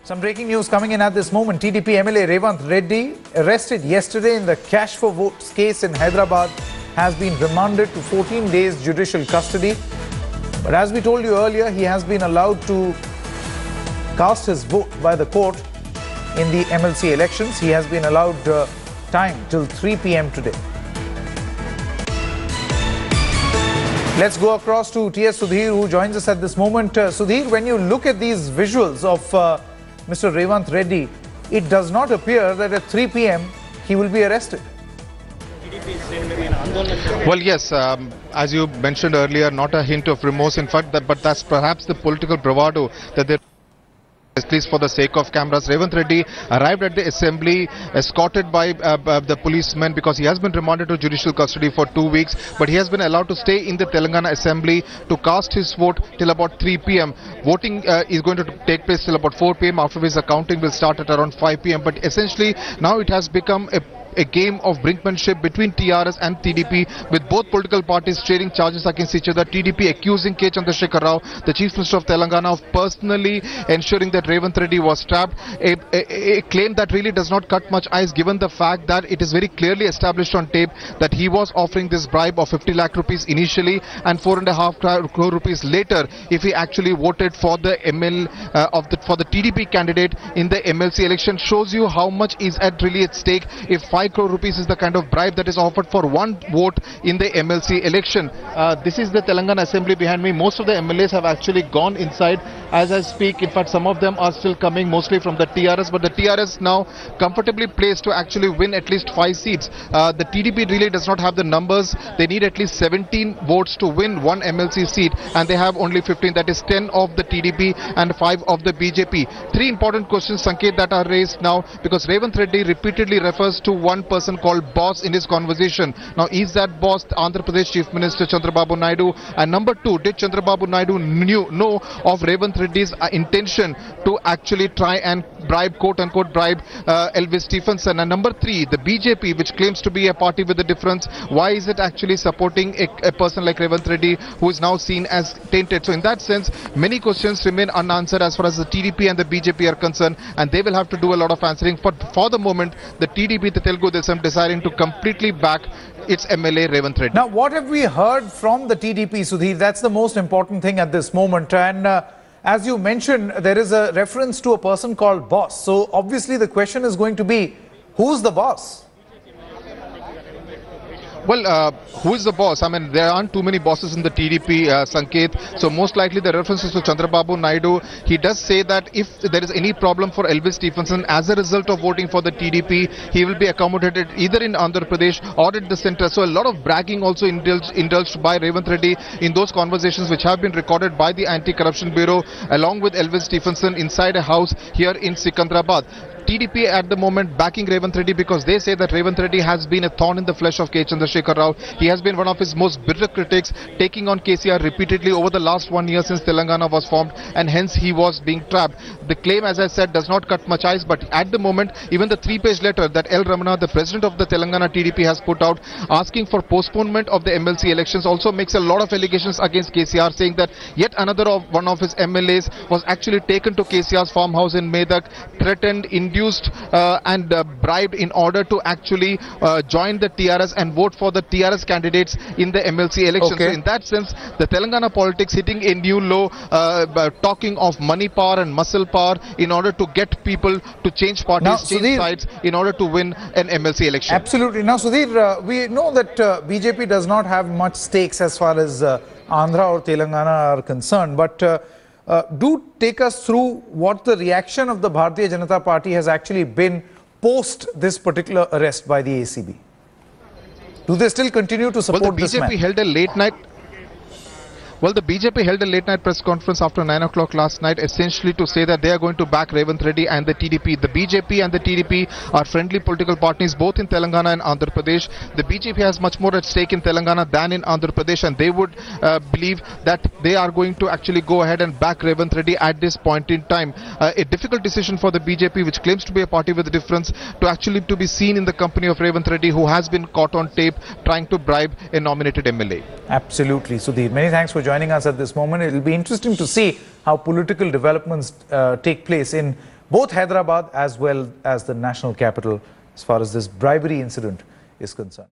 Some breaking news coming in at this moment. TDP MLA Revanth Reddy, arrested yesterday in the Cash for Votes case in Hyderabad, has been remanded to 14 days judicial custody. But as we told you earlier, he has been allowed to cast his vote by the court in the MLC elections. He has been allowed time till 3 p.m. today. Let's go across to T.S. Sudhir, who joins us at this moment. Sudhir, when you look at these visuals of Mr. Revanth Reddy, it does not appear that at 3 p.m. he will be arrested. Well, yes, as you mentioned earlier, not a hint of remorse, in fact, but that's perhaps the political bravado that they're, at least for the sake of cameras. Revanth Reddy arrived at the assembly escorted by the policemen because he has been remanded to judicial custody for 2 weeks, but he has been allowed to stay in the Telangana assembly to cast his vote till about 3 p.m. Voting is going to take place till about 4 p.m. after which the counting will start at around 5 p.m. But essentially now it has become a game of brinkmanship between TRS and TDP, with both political parties trading charges against each other. TDP accusing K. Chandrasekhar Rao, the Chief Minister of Telangana, of personally ensuring that Revanth Reddy was trapped. A claim that really does not cut much ice, given the fact that it is very clearly established on tape that he was offering this bribe of 50 lakh rupees initially and 4.5 crore rupees later if he actually voted for the for the TDP candidate in the MLC election. Shows you how much is really at stake if 5 crore rupees is the kind of bribe that is offered for one vote in the MLC election. This is the Telangana assembly behind me. Most of the MLAs have actually gone inside as I speak. In fact, some of them are still coming, mostly from the TRS, but the TRS now comfortably placed to actually win at least 5 seats. The TDP really does not have the numbers. They need at least 17 votes to win one MLC seat, and they have only 15. That is 10 of the TDP and 5 of the BJP. 3 important questions, Sanket, that are raised now, because Revanth Reddy repeatedly refers to one person called boss in his conversation. Now, is that boss the Andhra Pradesh Chief Minister Chandrababu Naidu? And number 2, did Chandrababu Naidu know of Revanth Reddy's intention to actually try and bribe, quote-unquote bribe, Elvis Stephenson? And number 3, the BJP, which claims to be a party with a difference, why is it actually supporting a person like Revanth Reddy, who is now seen as tainted? So in that sense, many questions remain unanswered as far as the TDP and the BJP are concerned, and they will have to do a lot of answering. But for the moment, the TDP, the Telugu Desam, deciding to completely back its MLA Revanth Reddy. Now, what have we heard from the TDP, Sudhir? That's the most important thing at this moment. And as you mentioned, there is a reference to a person called boss. So obviously the question is going to be, who's the boss? Well, who is the boss? I mean, there aren't too many bosses in the TDP, Sanket. So most likely the reference is to Chandrababu Naidu. He does say that if there is any problem for Elvis Stephenson as a result of voting for the TDP, he will be accommodated either in Andhra Pradesh or at the center. So a lot of bragging also indulged by Revanth Reddy in those conversations which have been recorded by the Anti-Corruption Bureau along with Elvis Stephenson inside a house here in Sikandrabad. TDP at the moment backing Revanth Reddy because they say that Revanth Reddy has been a thorn in the flesh of K. Chandrasekhar Rao. He has been one of his most bitter critics, taking on KCR repeatedly over the last 1 year since Telangana was formed, and hence he was being trapped. The claim, as I said, does not cut much ice, but at the moment, even the 3-page letter that L. Ramana, the president of the Telangana TDP, has put out asking for postponement of the MLC elections also makes a lot of allegations against KCR, saying that yet another one of his MLAs was actually taken to KCR's farmhouse in Medak, threatened, induced and bribed in order to actually join the TRS and vote for the TRS candidates in the MLC election. Okay. So in that sense, the Telangana politics hitting a new low, talking of money power and muscle power in order to get people to change parties, now, change Sudhir, sides in order to win an MLC election. Absolutely. Now, Sudhir, we know that BJP does not have much stakes as far as Andhra or Telangana are concerned, but do take us through what the reaction of the Bharatiya Janata Party has actually been post this particular arrest by the ACB. Do they still continue to support this man? Well, the BJP held a late night. Well, the BJP held a late-night press conference after 9 o'clock last night, essentially to say that they are going to back Revanth Reddy and the TDP. The BJP and the TDP are friendly political partners both in Telangana and Andhra Pradesh. The BJP has much more at stake in Telangana than in Andhra Pradesh, and they would believe that they are going to actually go ahead and back Revanth Reddy at this point in time. A difficult decision for the BJP, which claims to be a party with a difference, to actually be seen in the company of Revanth Reddy, who has been caught on tape trying to bribe a nominated MLA. Absolutely, Sudhir. Many thanks for joining us at this moment. It will be interesting to see how political developments take place in both Hyderabad as well as the national capital as far as this bribery incident is concerned.